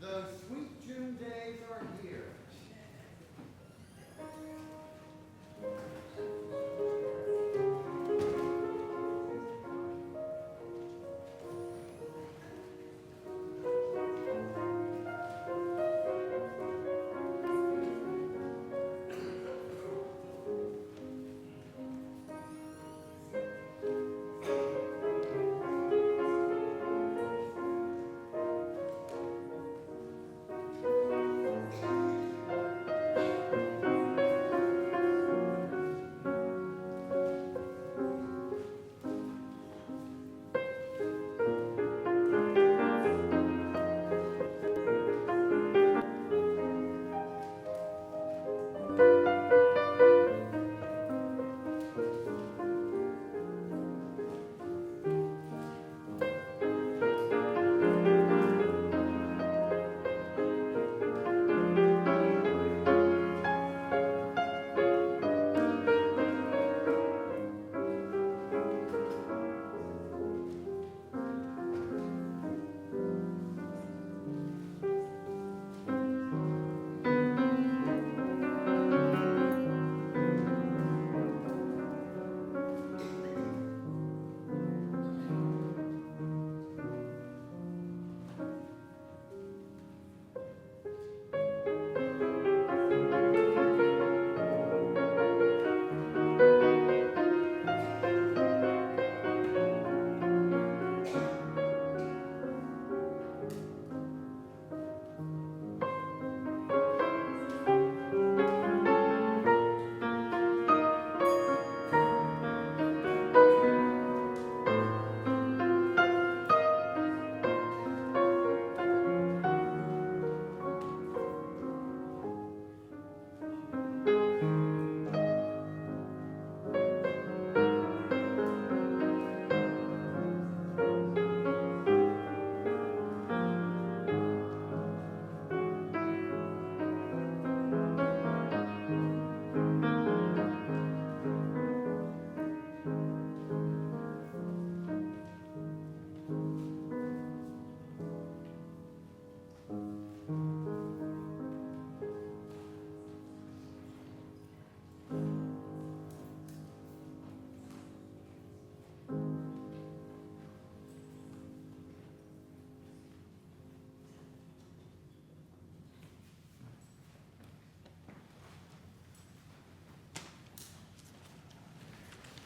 Those sweet June days are here.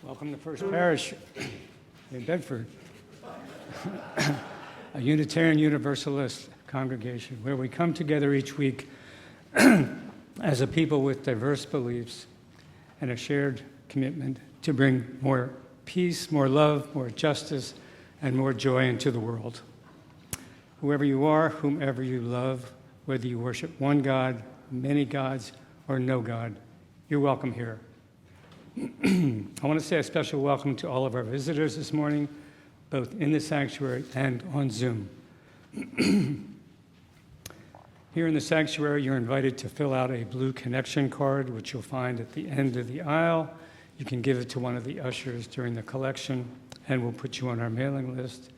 Welcome to First Parish in Bedford, a Unitarian Universalist congregation where we come together each week as a people with diverse beliefs and a shared commitment to bring more peace, more love, more justice, and more joy into the world. Whoever you are, whomever you love, whether you worship one God, many gods, or no God, you're welcome here. I want to say a special welcome to all of our visitors this morning, both in the sanctuary and on Zoom. Here in the sanctuary, you're invited to fill out a blue connection card, which you'll find at the end of the aisle. You can give it to one of the ushers during the collection, and we'll put you on our mailing list.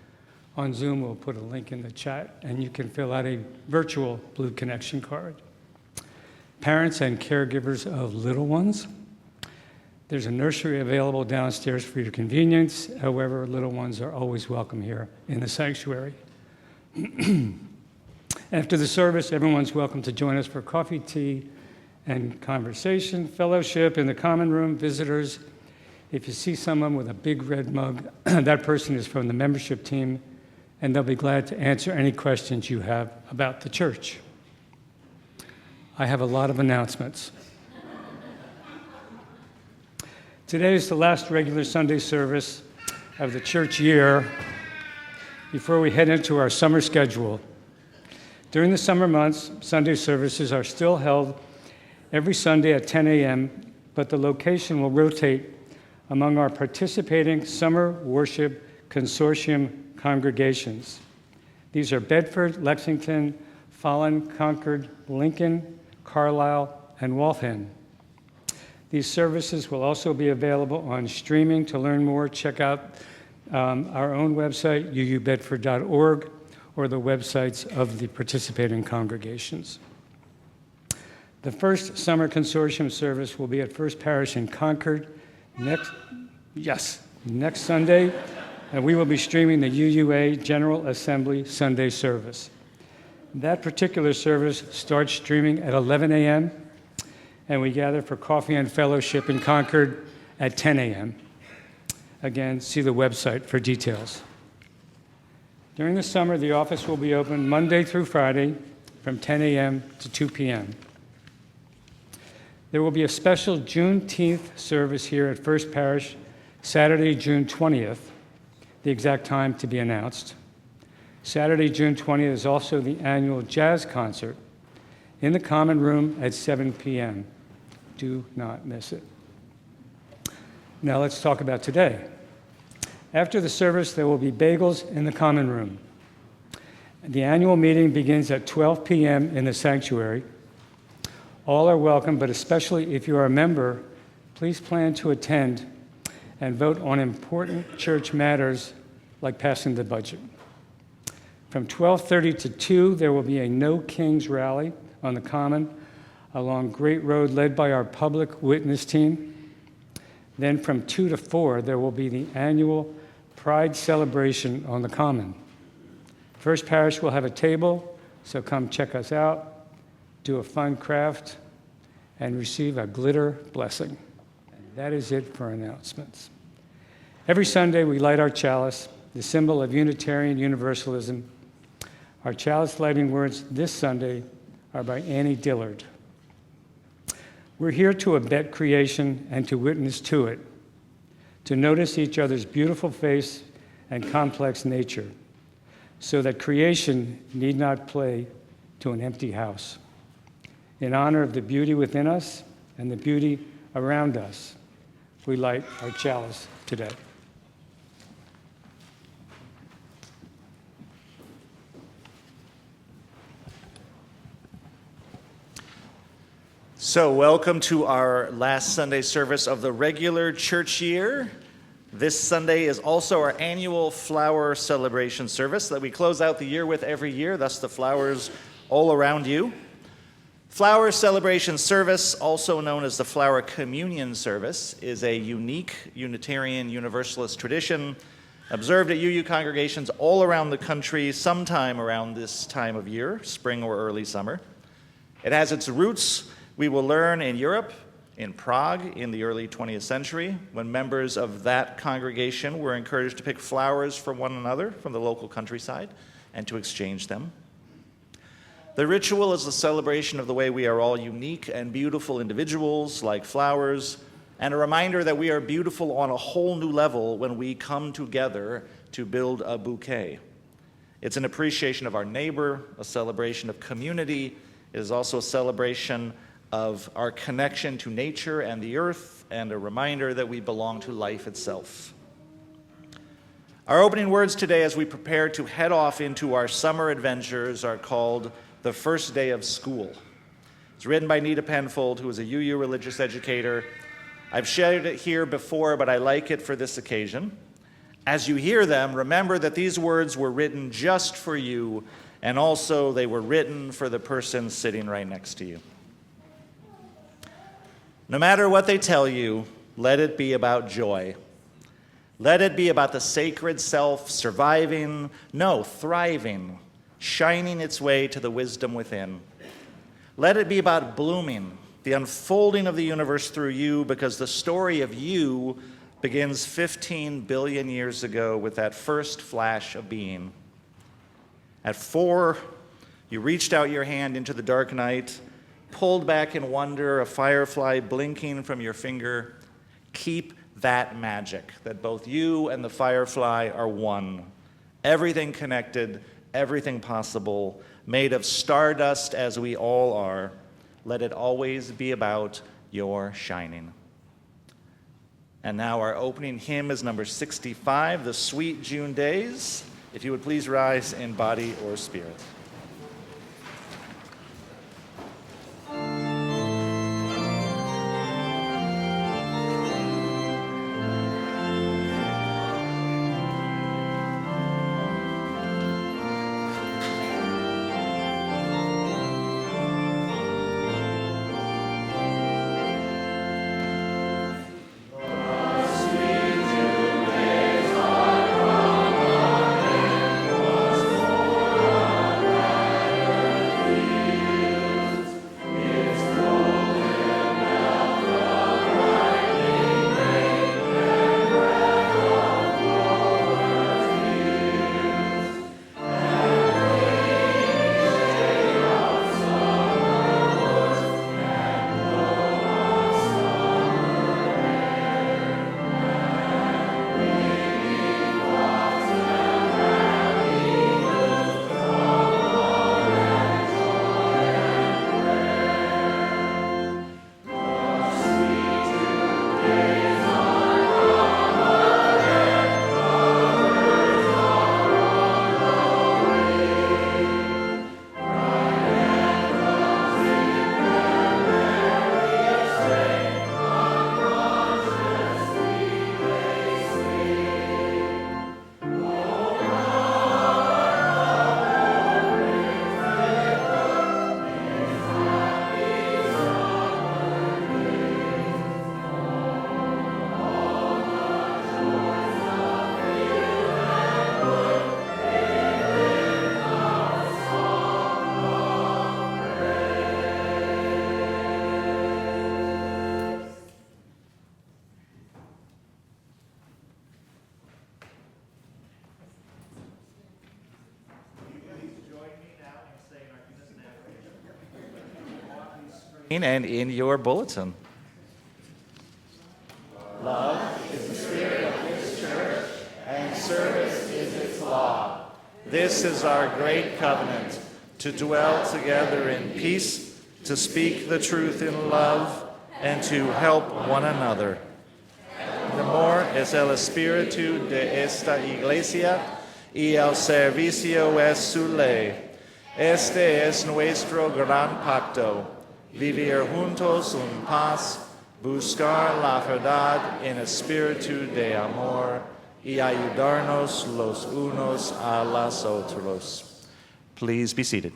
On Zoom, we'll put a link in the chat, and you can fill out a virtual blue connection card. Parents and caregivers of little ones, there's a nursery available downstairs for your convenience. However, little ones are always welcome here in the sanctuary. After the service, everyone's welcome to join us for coffee, tea, and conversation, fellowship in the common room. Visitors, if you see someone with a big red mug, that person is from the membership team, and they'll be glad to answer any questions you have about the church. I have a lot of announcements. Today is the last regular Sunday service of the church year before we head into our summer schedule. During the summer months, Sunday services are still held every Sunday at 10 a.m., but the location will rotate among our participating Summer Worship Consortium congregations. These are Bedford, Lexington, Fallon, Concord, Lincoln, Carlisle, and Waltham. These services will also be available on streaming. To learn more, check out our own website, uubedford.org, or the websites of the participating congregations. The first summer consortium service will be at First Parish in Concord next Sunday, and we will be streaming the UUA General Assembly Sunday service. That particular service starts streaming at 11 a.m., and we gather for coffee and fellowship in Concord at 10 a.m. Again, see the website for details. During the summer, the office will be open Monday through Friday from 10 a.m. to 2 p.m. There will be a special Juneteenth service here at First Parish, Saturday, June 20th, the exact time to be announced. Saturday, June 20th is also the annual jazz concert in the Common Room at 7 p.m. Do not miss it. Now let's talk about today. After the service, there will be bagels in the Common Room. The annual meeting begins at 12 p.m. in the sanctuary. All are welcome, but especially if you are a member, please plan to attend and vote on important church matters like passing the budget. From 12:30 to 2, there will be a No Kings rally on the Common along Great Road led by our public witness team. Then from 2 to 4, there will be the annual Pride celebration on the Common. First Parish will have a table, so come check us out, do a fun craft, and receive a glitter blessing. And that is it for announcements. Every Sunday, we light our chalice, the symbol of Unitarian Universalism. Our chalice lighting words this Sunday are by Annie Dillard. We're here to abet creation and to witness to it, to notice each other's beautiful face and complex nature, so that creation need not play to an empty house. In honor of the beauty within us and the beauty around us, we light our chalice today. So, welcome to our last Sunday service of the regular church year. This Sunday is also our annual flower celebration service that we close out the year with every year, thus the flowers all around you. Flower celebration service, also known as the Flower Communion service, is a unique Unitarian Universalist tradition observed at UU congregations all around the country sometime around this time of year, spring or early summer. It has its roots, we will learn, in Europe, in Prague in the early 20th century, when members of that congregation were encouraged to pick flowers for one another from the local countryside and to exchange them. The ritual is the celebration of the way we are all unique and beautiful individuals like flowers, and a reminder that we are beautiful on a whole new level when we come together to build a bouquet. It's an appreciation of our neighbor, a celebration of community. It is also a celebration of our connection to nature and the earth, and a reminder that we belong to life itself. Our opening words today as we prepare to head off into our summer adventures are called The First Day of School. It's written by Nita Penfold, who is a UU religious educator. I've shared it here before, but I like it for this occasion. As you hear them, remember that these words were written just for you, and also they were written for the person sitting right next to you. No matter what they tell you, let it be about joy. Let it be about the sacred self surviving, thriving, shining its way to the wisdom within. Let it be about blooming, the unfolding of the universe through you, because the story of you begins 15 billion years ago with that first flash of being. At 4, you reached out your hand into the dark night, pulled back in wonder, a firefly blinking from your finger. Keep that magic, that both you and the firefly are one. Everything connected, everything possible, made of stardust as we all are. Let it always be about your shining. And now our opening hymn is number 65, The Sweet June Days. If you would please rise in body or spirit. and in your bulletin. Love is the spirit of this church, and service is its law. This is our great covenant, to dwell together in peace, to speak the truth in love, and to help one another. Amor es el espíritu de esta iglesia, y el servicio es su ley. Este es nuestro gran pacto, vivir juntos en paz, buscar la verdad en espíritu de amor, y ayudarnos los unos a los otros. Please be seated.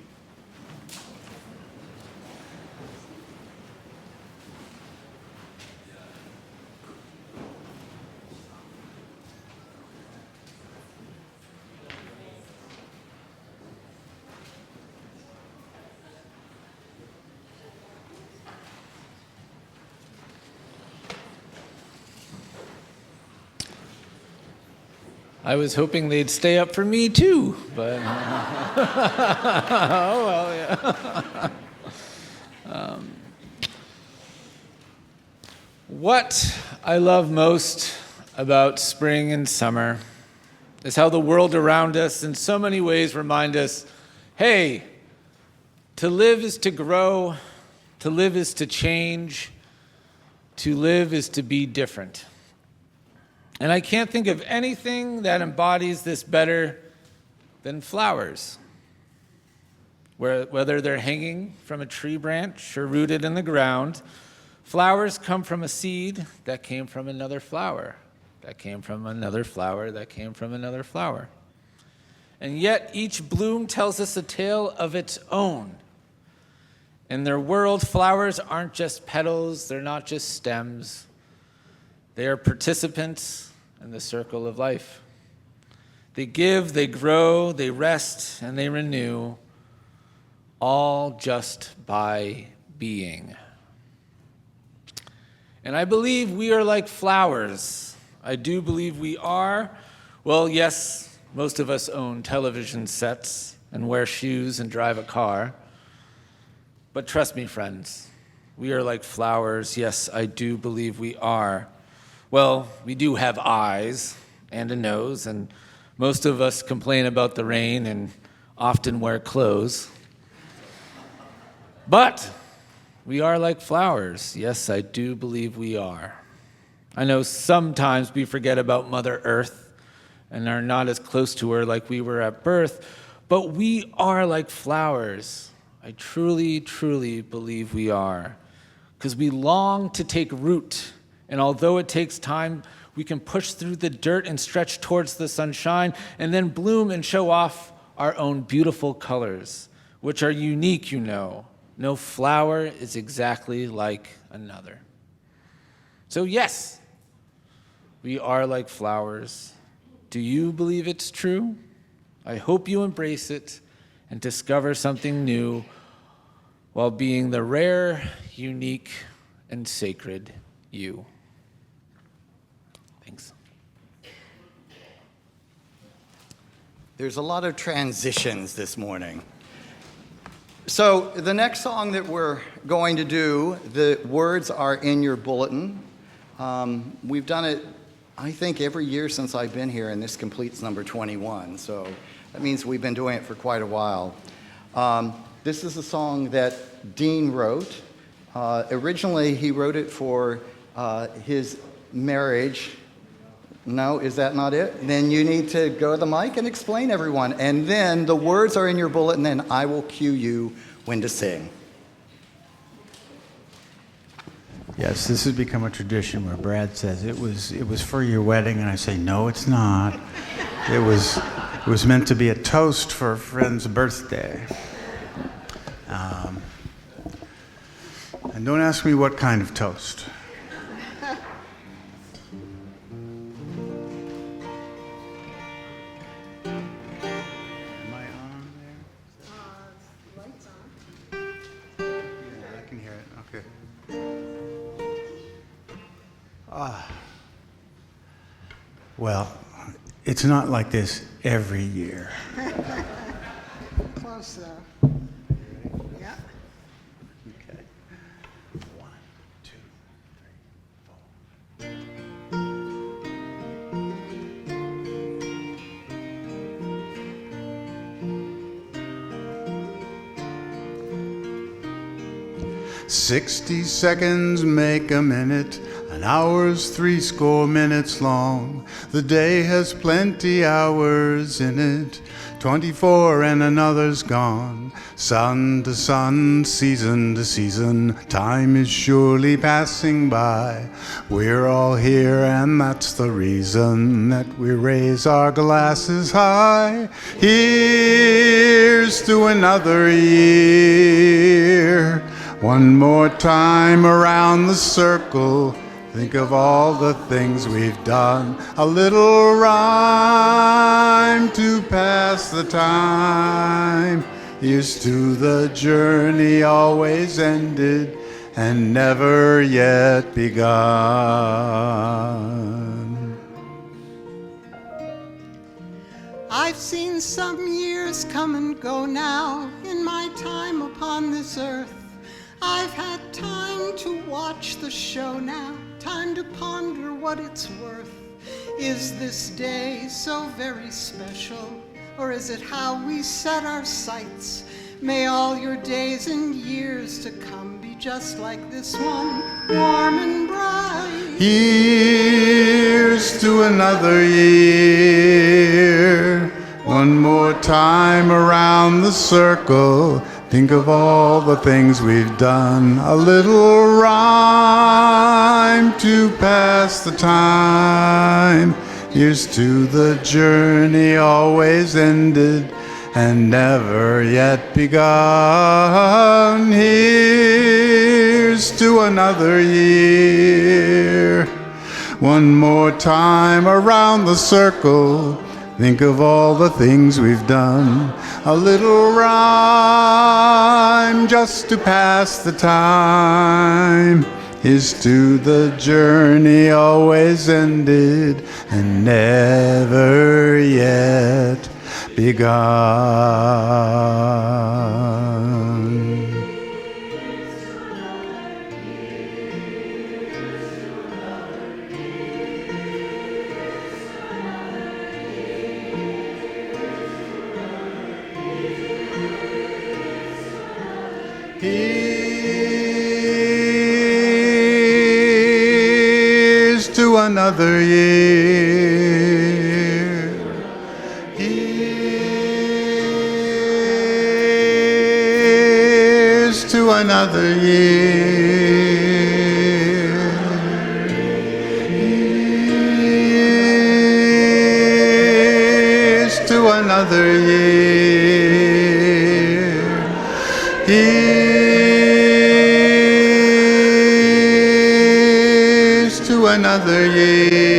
I was hoping they'd stay up for me too, but oh well, yeah. What I love most about spring and summer is how the world around us in so many ways remind us, hey, to live is to grow, to live is to change, to live is to be different. And I can't think of anything that embodies this better than flowers. Whether they're hanging from a tree branch or rooted in the ground, flowers come from a seed that came from another flower, that came from another flower, that came from another flower. And yet each bloom tells us a tale of its own. In their world, flowers aren't just petals, they're not just stems. They are participants in the circle of life. They give, they grow, they rest, and they renew, all just by being. And I believe we are like flowers. I do believe we are. Well, yes, most of us own television sets and wear shoes and drive a car. But trust me, friends, we are like flowers. Yes, I do believe we are. Well, we do have eyes and a nose, and most of us complain about the rain and often wear clothes. But we are like flowers. Yes, I do believe we are. I know sometimes we forget about Mother Earth and are not as close to her like we were at birth, but we are like flowers. I truly, truly believe we are, because we long to take root. And although it takes time, we can push through the dirt and stretch towards the sunshine and then bloom and show off our own beautiful colors, which are unique, you know. No flower is exactly like another. So yes, we are like flowers. Do you believe it's true? I hope you embrace it and discover something new while being the rare, unique, and sacred you. Thanks. There's a lot of transitions this morning. So the next song that we're going to do, the words are in your bulletin. We've done it, I think, every year since I've been here, and this completes number 21. So that means we've been doing it for quite a while. This is a song that Dean wrote. Originally, he wrote it for his marriage. No, is that not it? Then you need to go to the mic and explain, everyone. And then the words are in your bulletin, and I will cue you when to sing. Yes, this has become a tradition where Brad says it was for your wedding, and I say no, it's not. It was meant to be a toast for a friend's birthday. And don't ask me what kind of toast. Well, it's not like this every year. Close though. Yeah. Okay. 60 seconds make a minute, an hour's 80 minutes long. The day has plenty hours in it, 24 and another's gone. Sun to sun, season to season, time is surely passing by. We're all here and that's the reason that we raise our glasses high. Here's to another year. One more time around the circle. Think of all the things we've done. A little rhyme to pass the time. Here's to the journey always ended and never yet begun. I've seen some years come and go now in my time upon this earth. I've had time to watch the show now, time to ponder what it's worth. Is this day so very special, or is it how we set our sights? May all your days and years to come be just like this one, warm and bright. Here's to another year. One more time around the circle. Think of all the things we've done. A little rhyme to pass the time. Here's to the journey always ended and never yet begun. Here's to another year. One more time around the circle. Think of all the things we've done. A little rhyme just to pass the time. Here's to the journey always ended and never yet begun. Here's to another year. Here's to another year. Here's to another year. Here's to another year.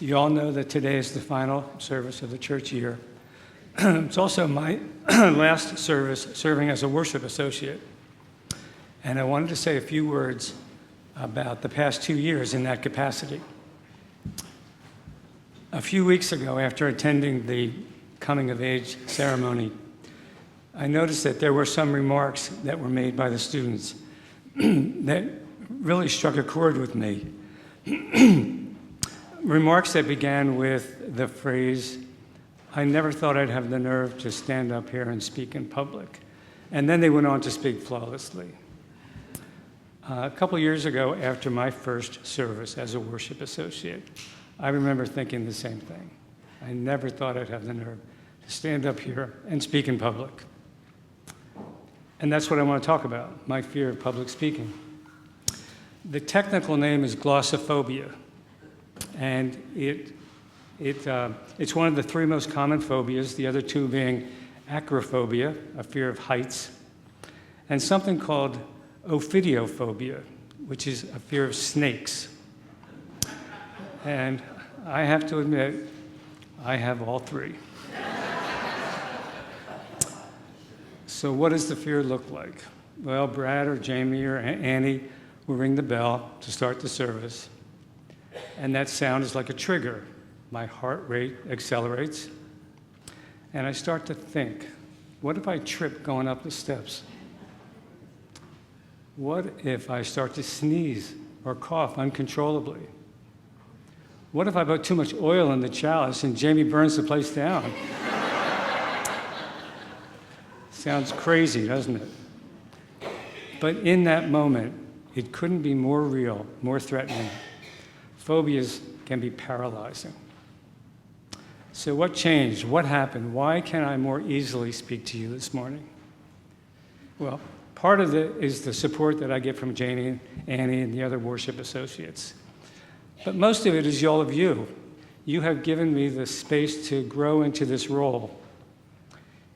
You all know that today is the final service of the church year. It's also my last service serving as a worship associate. And I wanted to say a few words about the past 2 years in that capacity. A few weeks ago, after attending the coming of age ceremony, I noticed that there were some remarks that were made by the students that really struck a chord with me. Remarks that began with the phrase, "I never thought I'd have the nerve to stand up here and speak in public." And then they went on to speak flawlessly. A couple years ago, after my first service as a worship associate, I remember thinking the same thing. I never thought I'd have the nerve to stand up here and speak in public. And that's what I want to talk about, my fear of public speaking. The technical name is glossophobia. And it's one of the 3 most common phobias, the other 2 being acrophobia, a fear of heights, and something called ophidiophobia, which is a fear of snakes. And I have to admit, I have all three. So what does the fear look like? Well, Brad or Jamie or Annie will ring the bell to start the service, and that sound is like a trigger. My heart rate accelerates, and I start to think, what if I trip going up the steps? What if I start to sneeze or cough uncontrollably? What if I put too much oil in the chalice and Jamie burns the place down? Sounds crazy, doesn't it? But in that moment, it couldn't be more real, more threatening. Phobias can be paralyzing. So what changed? What happened? Why can I more easily speak to you this morning? Well, part of it is the support that I get from Janie, Annie, and the other worship associates. But most of it is all of you. You have given me the space to grow into this role.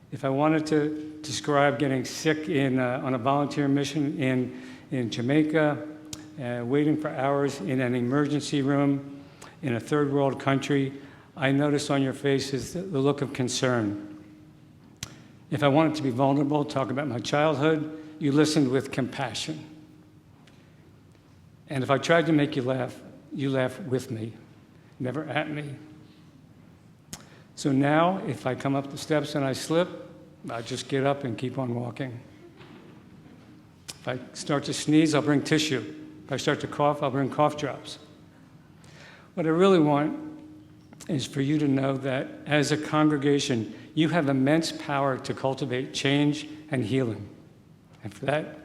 If I wanted to describe getting sick on a volunteer mission in Jamaica, waiting for hours in an emergency room in a third world country, I notice on your faces the look of concern. If I wanted to be vulnerable, talk about my childhood, you listened with compassion. And if I tried to make you laugh with me, never at me. So now, if I come up the steps and I slip, I just get up and keep on walking. If I start to sneeze, I'll bring tissue. If I start to cough, I'll bring cough drops. What I really want is for you to know that as a congregation, you have immense power to cultivate change and healing. And for that,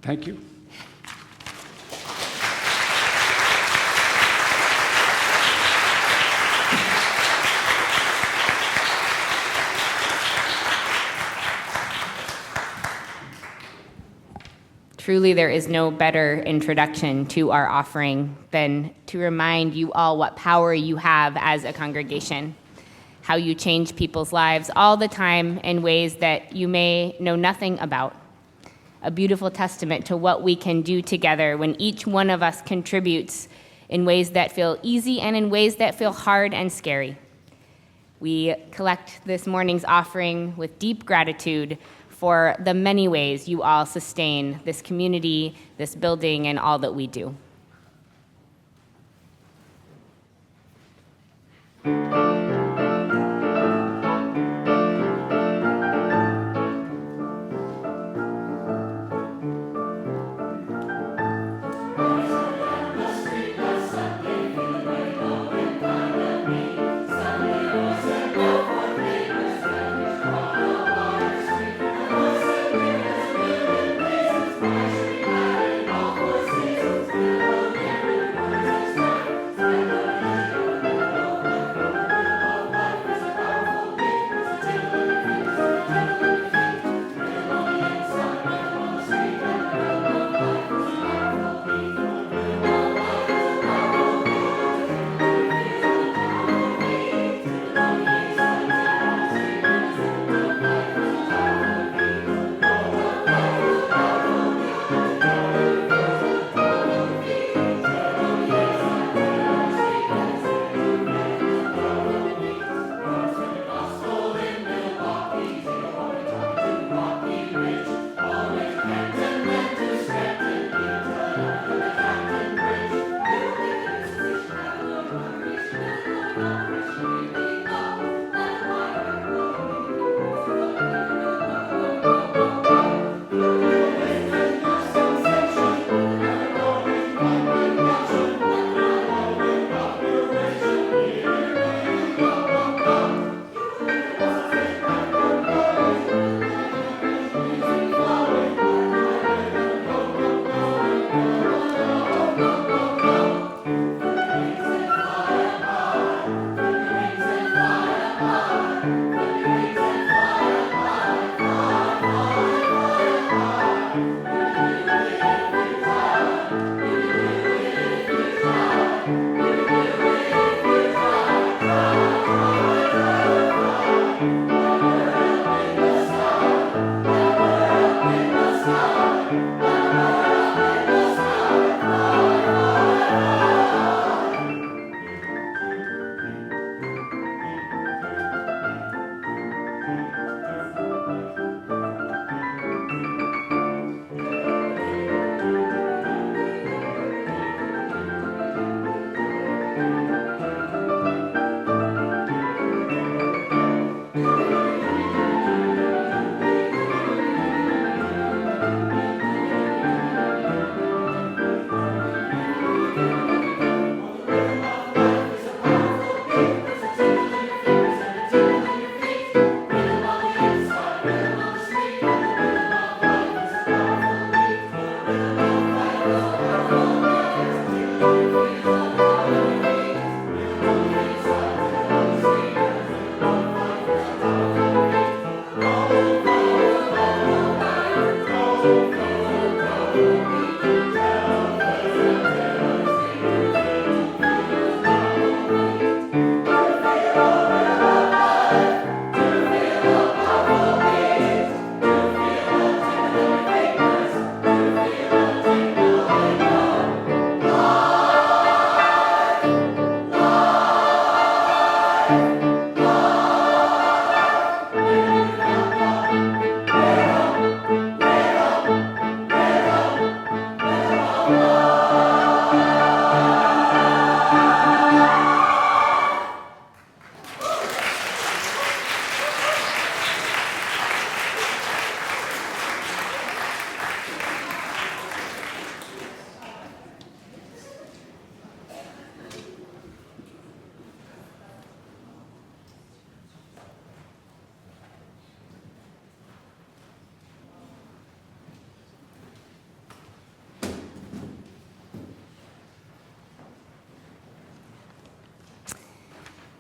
thank you. Truly, there is no better introduction to our offering than to remind you all what power you have as a congregation, how you change people's lives all the time in ways that you may know nothing about. A beautiful testament to what we can do together when each one of us contributes in ways that feel easy and in ways that feel hard and scary. We collect this morning's offering with deep gratitude for the many ways you all sustain this community, this building, and all that we do.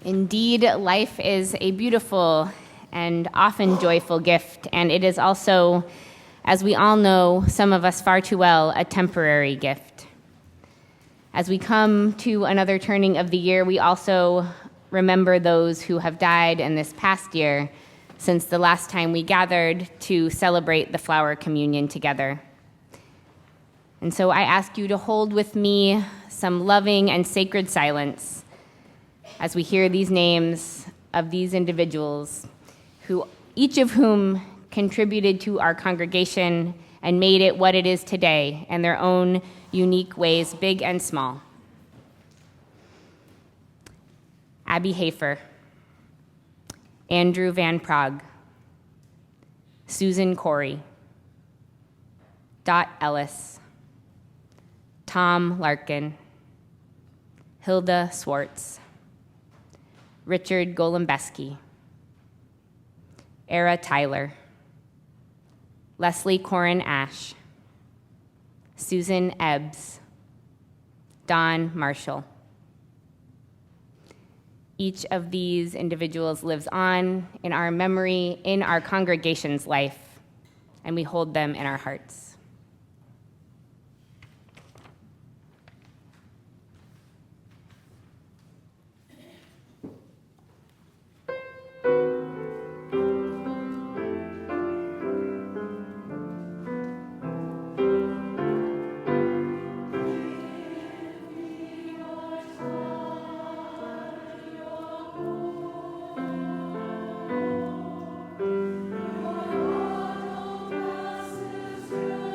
Indeed, life is a beautiful and often joyful gift, and it is also, as we all know, some of us far too well, a temporary gift. As we come to another turning of the year, we also remember those who have died in this past year since the last time we gathered to celebrate the flower communion together. And so I ask you to hold with me some loving and sacred silence as we hear these names of these individuals, who each of whom contributed to our congregation and made it what it is today in their own unique ways, big and small. Abby Hafer, Andrew Van Prague, Susan Corey, Dot Ellis, Tom Larkin, Hilda Swartz, Richard Golembeski, Era Tyler, Leslie Corin Ash, Susan Ebbs, Don Marshall. Each of these individuals lives on in our memory, in our congregation's life, and we hold them in our hearts. Your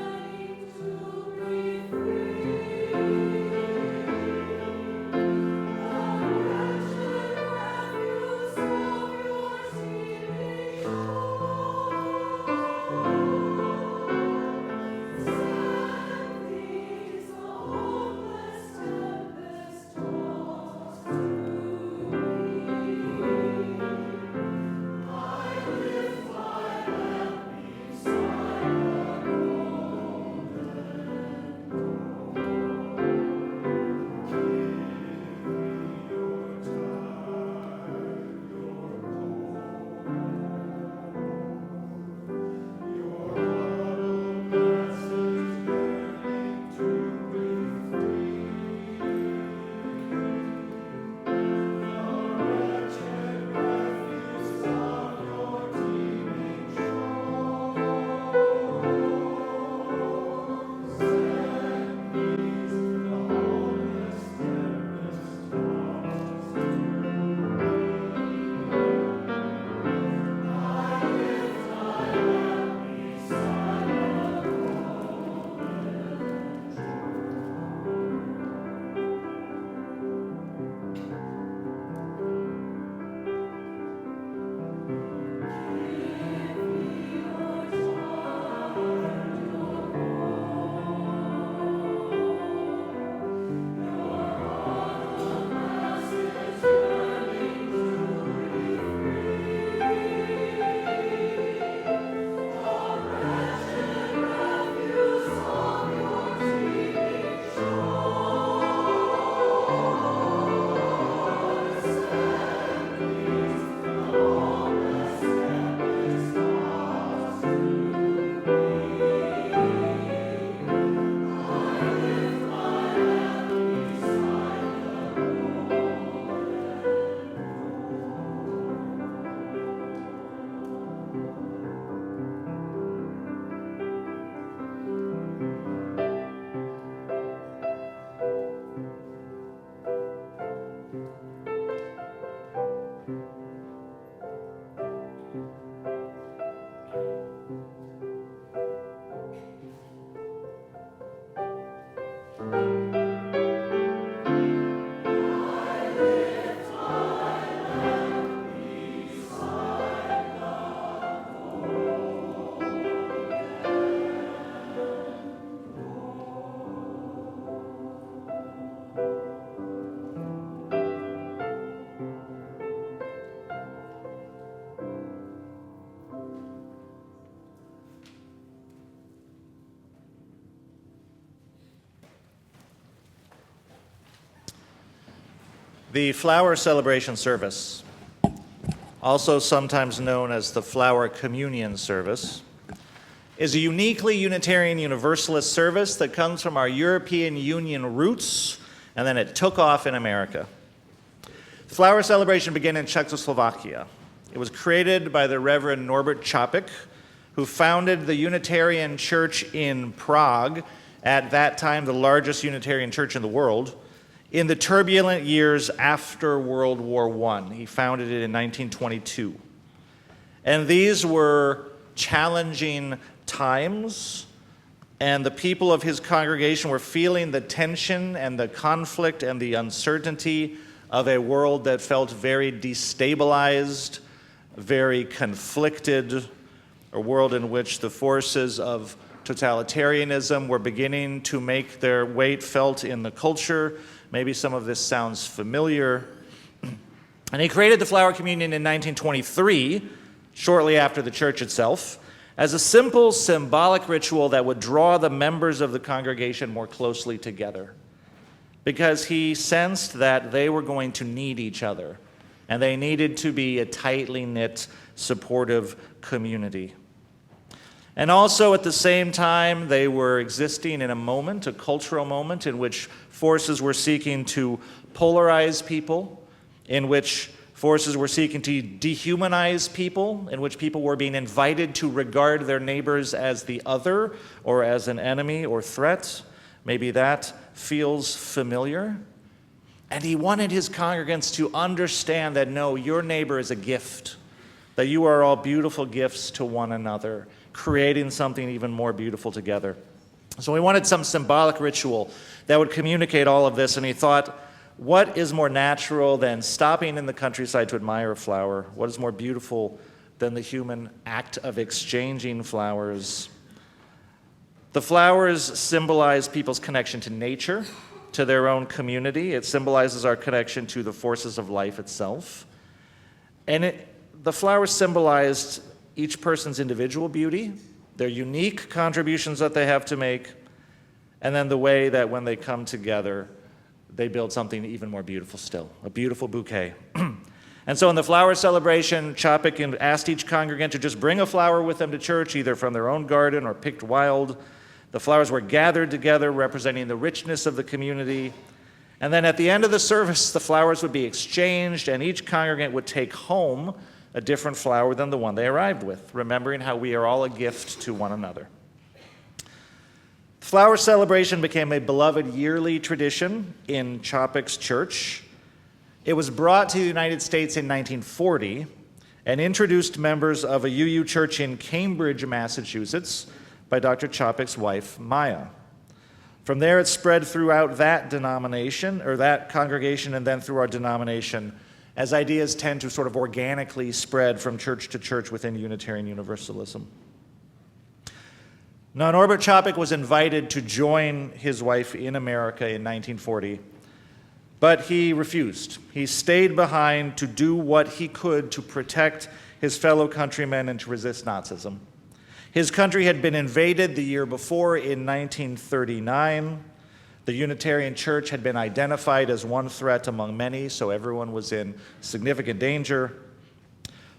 The flower celebration service, also sometimes known as the flower communion service, is a uniquely Unitarian Universalist service that comes from our European Union roots, and then it took off in America. The flower celebration began in Czechoslovakia. It was created by the Reverend Norbert Čapek, who founded the Unitarian Church in Prague, at that time the largest Unitarian church in the world, in the turbulent years after World War I. He founded it in 1922. And these were challenging times, and the people of his congregation were feeling the tension and the conflict and the uncertainty of a world that felt very destabilized, very conflicted, a world in which the forces of totalitarianism were beginning to make their weight felt in the culture. Maybe some of this sounds familiar. And he created the flower communion in 1923, shortly after the church itself, as a simple symbolic ritual that would draw the members of the congregation more closely together, because he sensed that they were going to need each other, and they needed to be a tightly knit, supportive community. And also at the same time, they were existing in a moment, a cultural moment, in which forces were seeking to polarize people, in which forces were seeking to dehumanize people, in which people were being invited to regard their neighbors as the other or as an enemy or threat. Maybe that feels familiar. And he wanted his congregants to understand that no, your neighbor is a gift, that you are all beautiful gifts to one another, creating something even more beautiful together. So we wanted some symbolic ritual that would communicate all of this, and he thought, what is more natural than stopping in the countryside to admire a flower? What is more beautiful than the human act of exchanging flowers? The flowers symbolize people's connection to nature, to their own community. It symbolizes our connection to the forces of life itself. And the flowers symbolized each person's individual beauty, their unique contributions that they have to make, and then the way that when they come together, they build something even more beautiful still, a beautiful bouquet. And so in the flower celebration, Čapek asked each congregant to just bring a flower with them to church, either from their own garden or picked wild. The flowers were gathered together, representing the richness of the community. And then at the end of the service, the flowers would be exchanged, and each congregant would take home a different flower than the one they arrived with, remembering how we are all a gift to one another. Flower celebration became a beloved yearly tradition in Čapek's church. It was brought to the United States in 1940 and introduced members of a UU church in Cambridge, Massachusetts, by Dr. Čapek's wife, Maya. From there, it spread throughout that denomination, or that congregation, and then through our denomination, as ideas tend to sort of organically spread from church to church within Unitarian Universalism. Now, Norbert Čapek was invited to join his wife in America in 1940, but he refused. He stayed behind to do what he could to protect his fellow countrymen and to resist Nazism. His country had been invaded the year before in 1939. The Unitarian Church had been identified as one threat among many, so everyone was in significant danger.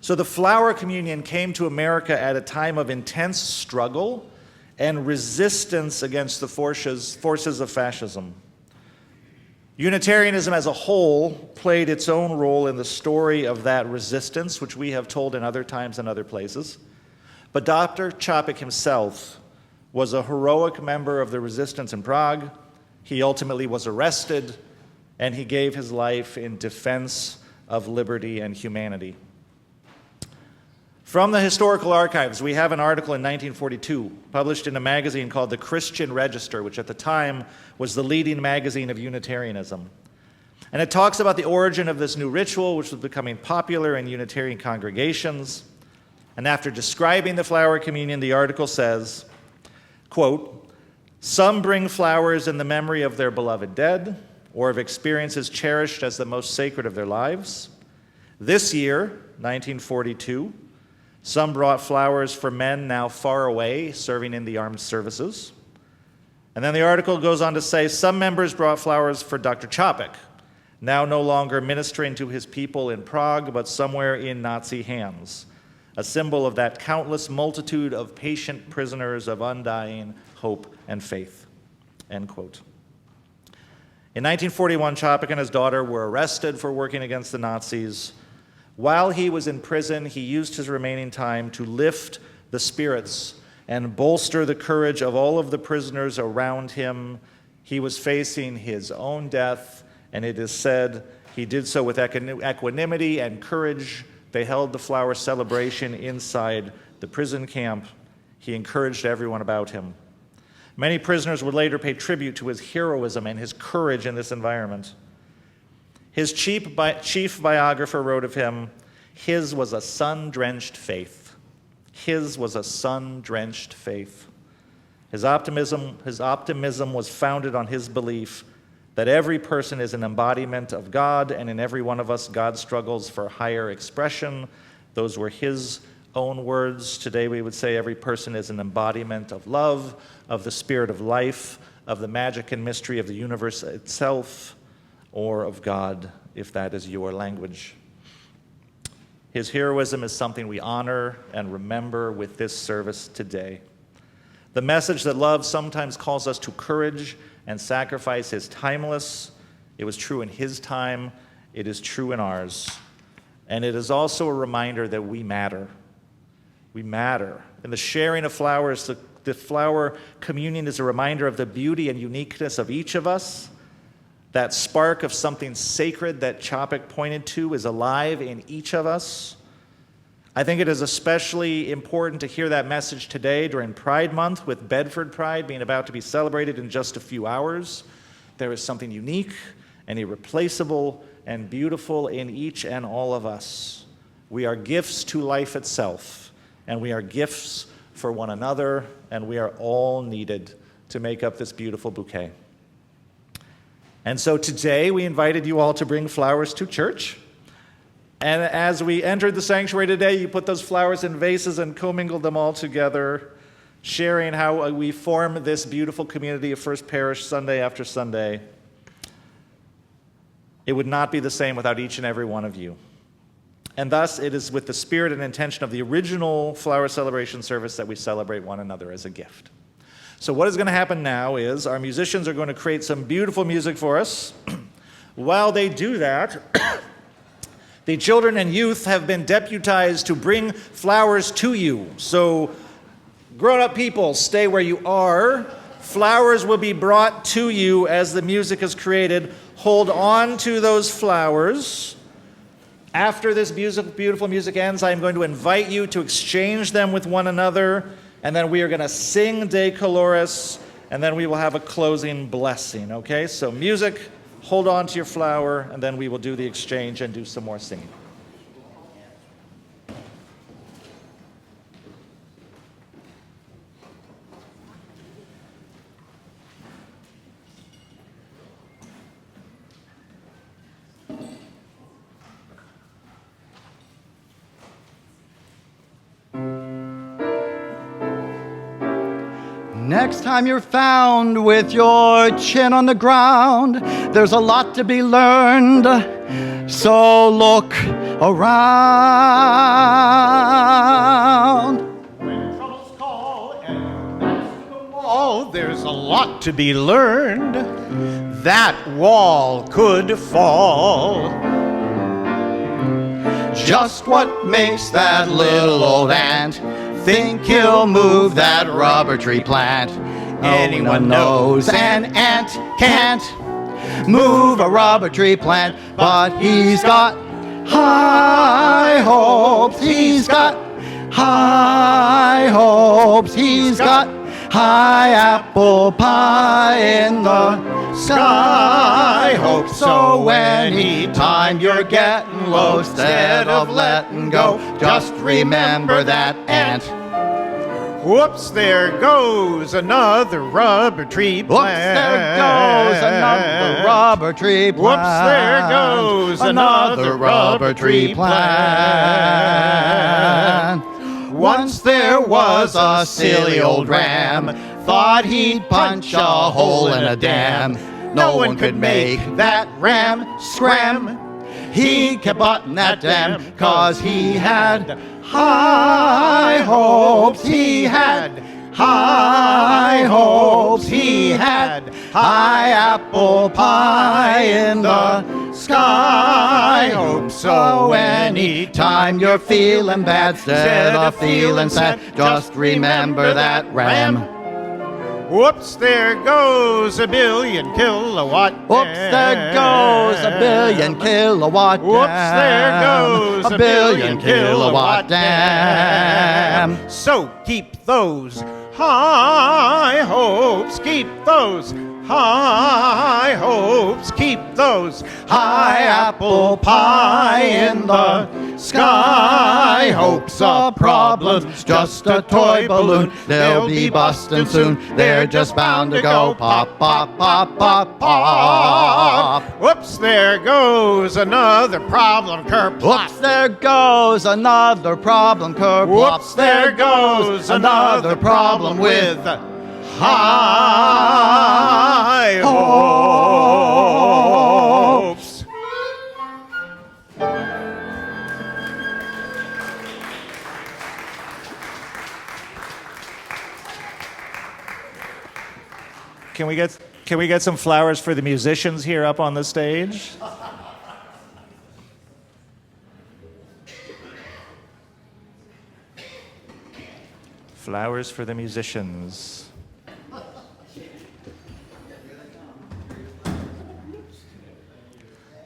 So the flower communion came to America at a time of intense struggle and resistance against the forces of fascism. Unitarianism as a whole played its own role in the story of that resistance, which we have told in other times and other places. But Dr. Čapek himself was a heroic member of the resistance in Prague. He ultimately was arrested, and he gave his life in defense of liberty and humanity. From the historical archives, we have an article in 1942 published in a magazine called The Christian Register, which at the time was the leading magazine of Unitarianism. And it talks about the origin of this new ritual, which was becoming popular in Unitarian congregations. And after describing the flower communion, the article says, quote, "Some bring flowers in the memory of their beloved dead or of experiences cherished as the most sacred of their lives. This year, 1942, some brought flowers for men now far away, serving in the armed services." And then the article goes on to say, some members brought flowers for Dr. Čapek, now no longer ministering to his people in Prague, but somewhere in Nazi hands, a symbol of that countless multitude of patient prisoners of undying hope and faith." End quote. In 1941, Chapek and his daughter were arrested for working against the Nazis. While he was in prison, he used his remaining time to lift the spirits and bolster the courage of all of the prisoners around him. He was facing his own death, and it is said he did so with equanimity and courage. They held the flower celebration inside the prison camp. He encouraged everyone about him. Many prisoners would later pay tribute to his heroism and his courage in this environment. His chief biographer wrote of him, "His was a sun-drenched faith. His was a sun-drenched faith." His optimism was founded on his belief that every person is an embodiment of God, and in every one of us, God struggles for higher expression. Those were his own words. Today we would say every person is an embodiment of love, of the spirit of life, of the magic and mystery of the universe itself, or of God, if that is your language. His heroism is something we honor and remember with this service today. The message that love sometimes calls us to courage and sacrifice is timeless. It was true in his time. It is true in ours. And it is also a reminder that we matter. We matter. In the sharing of flowers, the flower communion is a reminder of the beauty and uniqueness of each of us. That spark of something sacred that Chapek pointed to is alive in each of us. I think it is especially important to hear that message today during Pride Month, with Bedford Pride being about to be celebrated in just a few hours. There is something unique and irreplaceable and beautiful in each and all of us. We are gifts to life itself, and we are gifts for one another, and we are all needed to make up this beautiful bouquet. And so today we invited you all to bring flowers to church. And as we entered the sanctuary today, you put those flowers in vases and commingled them all together, sharing how we form this beautiful community of First Parish Sunday after Sunday. It would not be the same without each and every one of you. And thus, it is with the spirit and intention of the original flower celebration service that we celebrate one another as a gift. So what is going to happen now is our musicians are going to create some beautiful music for us. While they do that, the children and youth have been deputized to bring flowers to you. So grown-up people, stay where you are. Flowers will be brought to you as the music is created. Hold on to those flowers. After this beautiful music ends, I am going to invite you to exchange them with one another, and then we are going to sing De Coloris, and then we will have a closing blessing, okay? So music, hold on to your flower, and then we will do the exchange and do some more singing. Next time you're found with your chin on the ground, there's a lot to be learned, so look around. When troubles call and your back's to the wall, there's a lot to be learned. That wall could fall. Just what makes that little old ant think he'll move that rubber tree plant? Anyone knows an ant can't move a rubber tree plant, but he's got high hopes. He's got high hopes. He's got high apple pie in the sky hopes. So anytime you're getting low, instead of letting go, just remember that ant. Whoops, there goes another rubber tree plant. Whoops, there goes another rubber tree plant. Whoops, there goes another rubber tree plant. Once there was a silly old ram, thought he'd punch a hole in a dam. no one could make that ram scram. He kept butting that dam 'cause he had high hopes. He had high hopes. He had high apple pie in the sky. Hope so anytime you're feeling bad, instead of feeling sad, just remember that ram. Whoops, there goes a billion kilowatt dam. Whoops, there goes a billion kilowatt dam. Whoops, there goes a billion kilowatt dam. So keep those high hopes, keep those high hopes, keep those High apple pie in the sky. Hopes are problems, just a toy balloon. They'll be busting soon. They're just bound to go pop, pop, pop, pop, pop. Whoops, there goes another problem curve. Whoops, there goes another problem curve. Whoops, there goes another problem with high hopes. Can we get some flowers for the musicians here up on the stage? Flowers for the musicians.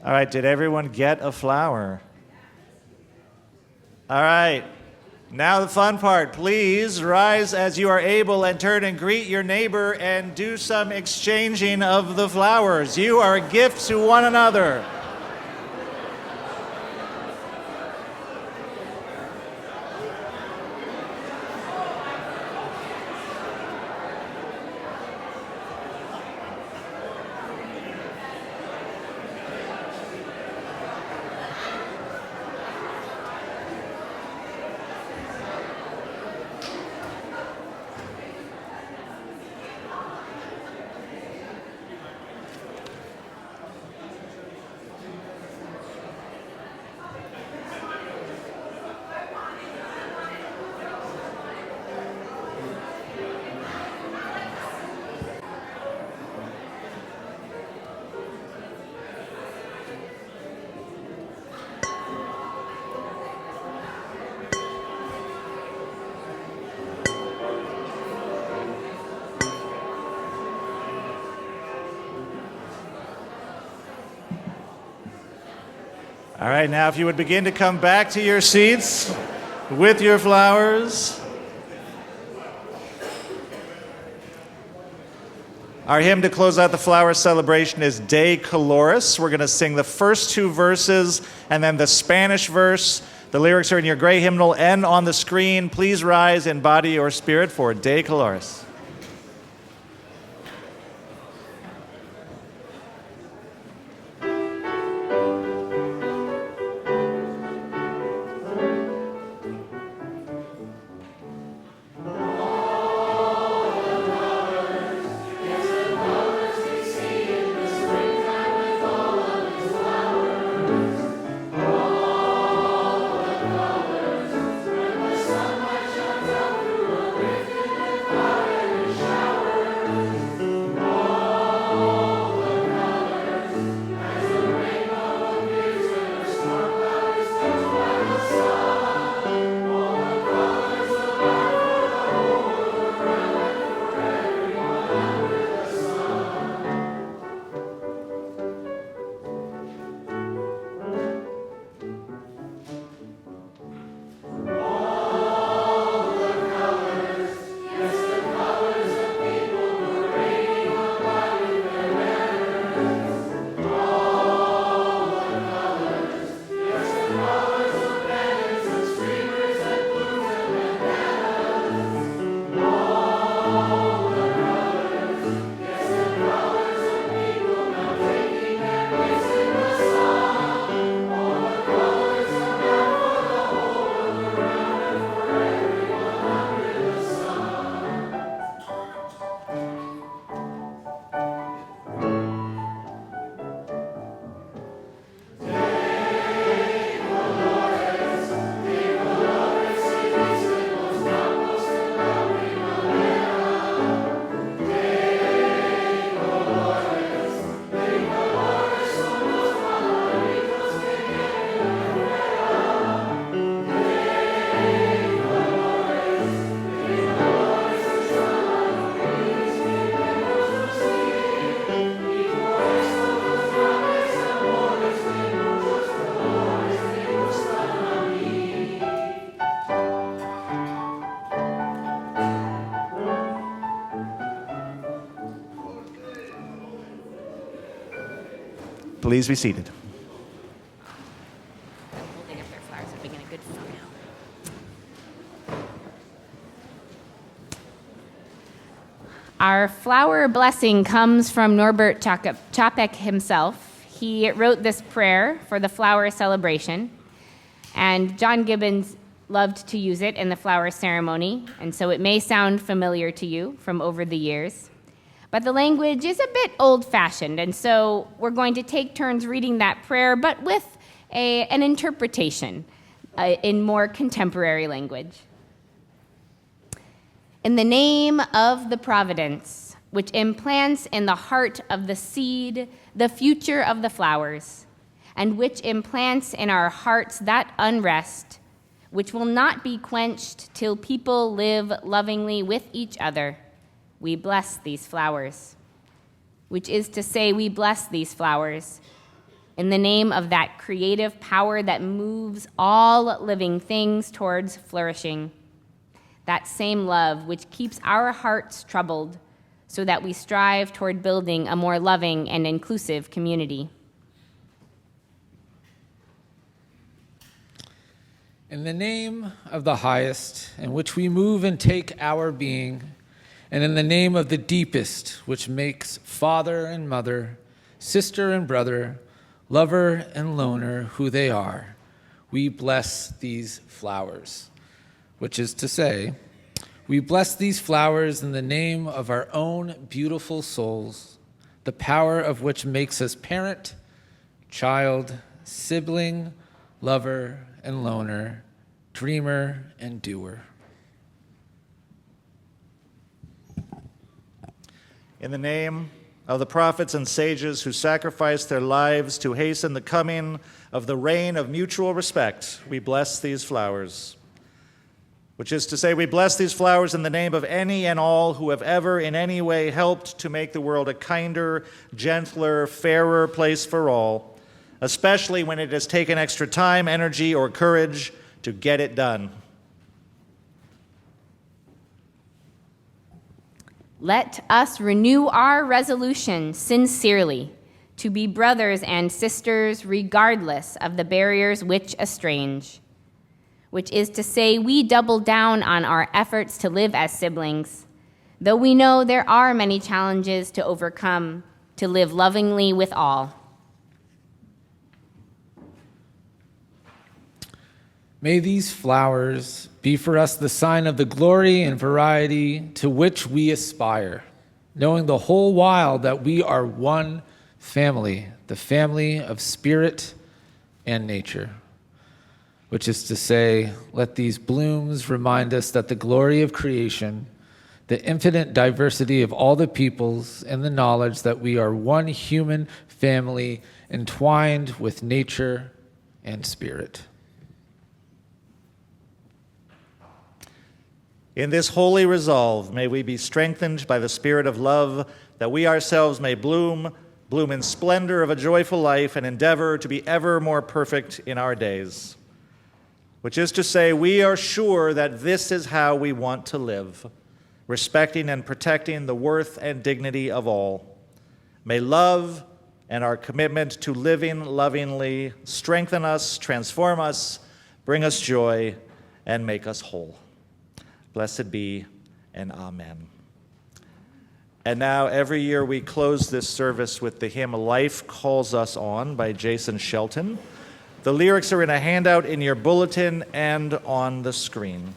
All right, did everyone get a flower? All right. Now the fun part. Please rise as you are able and turn and greet your neighbor and do some exchanging of the flowers. You are a gift to one another. All right, now if you would begin to come back to your seats with your flowers. Our hymn to close out the flower celebration is De Coloris. We're going to sing the first two verses and then the Spanish verse. The lyrics are in your gray hymnal and on the screen. Please rise in body or spirit for De Coloris. Fire Please be seated. I'm holding up their flowers and making a good photo. Our flower blessing comes from Norbert Chapek himself. He wrote this prayer for the flower celebration, and John Gibbons loved to use it in the flower ceremony, and so it may sound familiar to you from over the years. But the language is a bit old-fashioned, and so we're going to take turns reading that prayer, but with an interpretation in more contemporary language. In the name of the providence, which implants in the heart of the seed the future of the flowers, and which implants in our hearts that unrest, which will not be quenched till people live lovingly with each other, we bless these flowers. Which is to say, we bless these flowers in the name of that creative power that moves all living things towards flourishing. That same love which keeps our hearts troubled so that we strive toward building a more loving and inclusive community. In the name of the highest, in which we move and take our being, and in the name of the deepest, which makes father and mother, sister and brother, lover and loner who they are, we bless these flowers. Which is to say, we bless these flowers in the name of our own beautiful souls, the power of which makes us parent, child, sibling, lover and loner, dreamer and doer. In the name of the prophets and sages who sacrificed their lives to hasten the coming of the reign of mutual respect, we bless these flowers. Which is to say, we bless these flowers in the name of any and all who have ever in any way helped to make the world a kinder, gentler, fairer place for all, especially when it has taken extra time, energy, or courage to get it done. Let us renew our resolution sincerely to be brothers and sisters regardless of the barriers which estrange. Which is to say, we double down on our efforts to live as siblings, though we know there are many challenges to overcome, to live lovingly with all. May these flowers be for us the sign of the glory and variety to which we aspire, knowing the whole while that we are one family, the family of spirit and nature. Which is to say, let these blooms remind us that the glory of creation, the infinite diversity of all the peoples, and the knowledge that we are one human family entwined with nature and spirit. In this holy resolve, may we be strengthened by the spirit of love, that we ourselves may bloom in splendor of a joyful life, and endeavor to be ever more perfect in our days. Which is to say, we are sure that this is how we want to live, respecting and protecting the worth and dignity of all. May love and our commitment to living lovingly strengthen us, transform us, bring us joy, and make us whole. Blessed be, and amen. And now, every year we close this service with the hymn Life Calls Us On by Jason Shelton. The lyrics are in a handout in your bulletin and on the screen.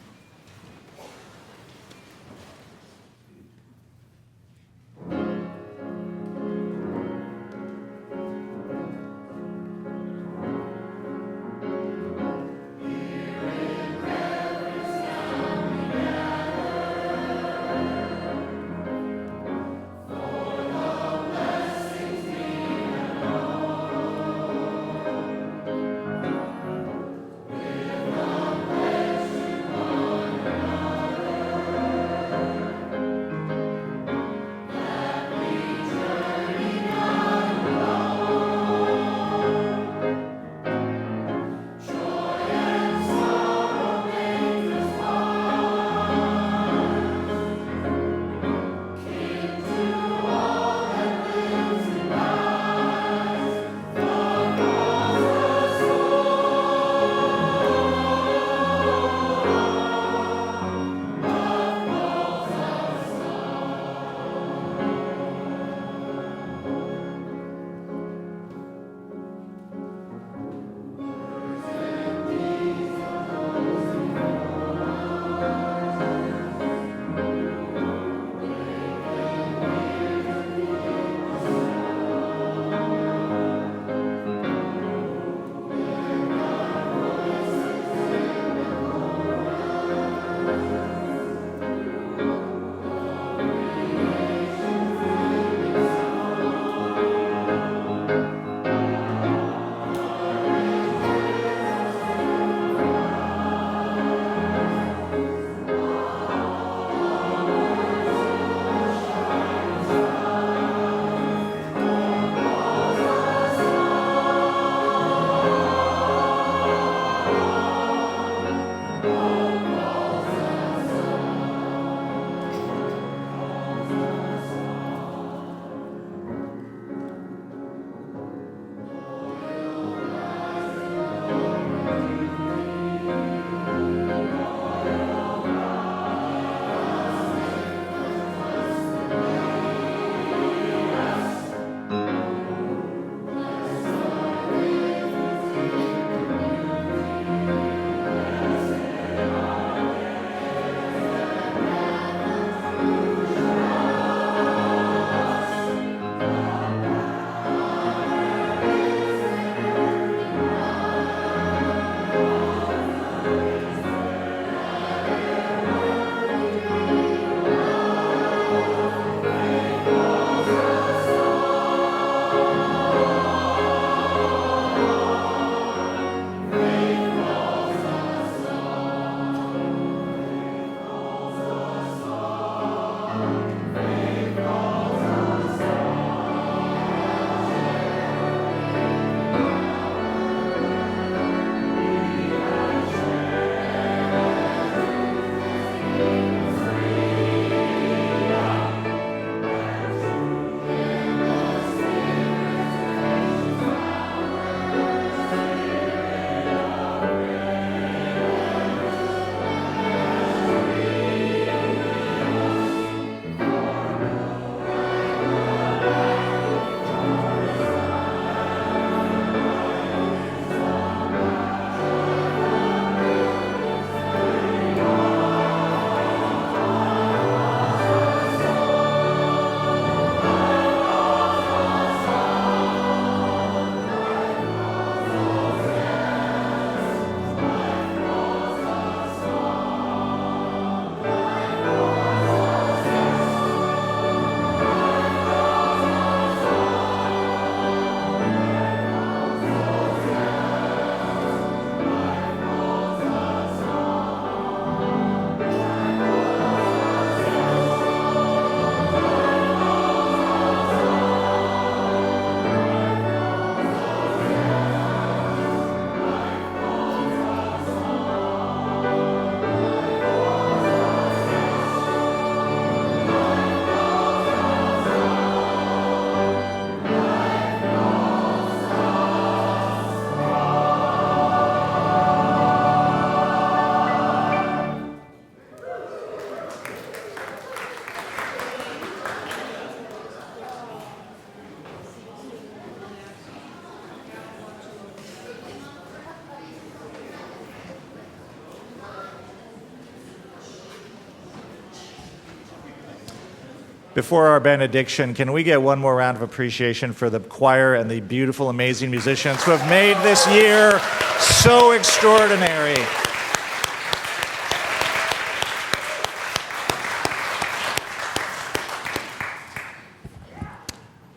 Before our benediction, can we get one more round of appreciation for the choir and the beautiful, amazing musicians who have made this year so extraordinary?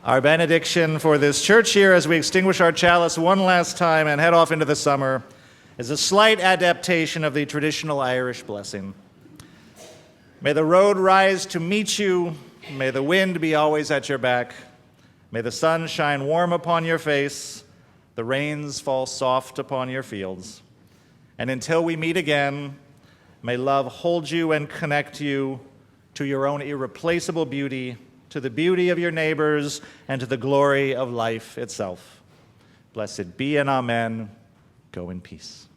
Our benediction for this church year as we extinguish our chalice one last time and head off into the summer is a slight adaptation of the traditional Irish blessing. May the road rise to meet you. May the wind be always at your back. May the sun shine warm upon your face. The rains fall soft upon your fields. And until we meet again, may love hold you and connect you to your own irreplaceable beauty, to the beauty of your neighbors, and to the glory of life itself. Blessed be and amen. Go in peace.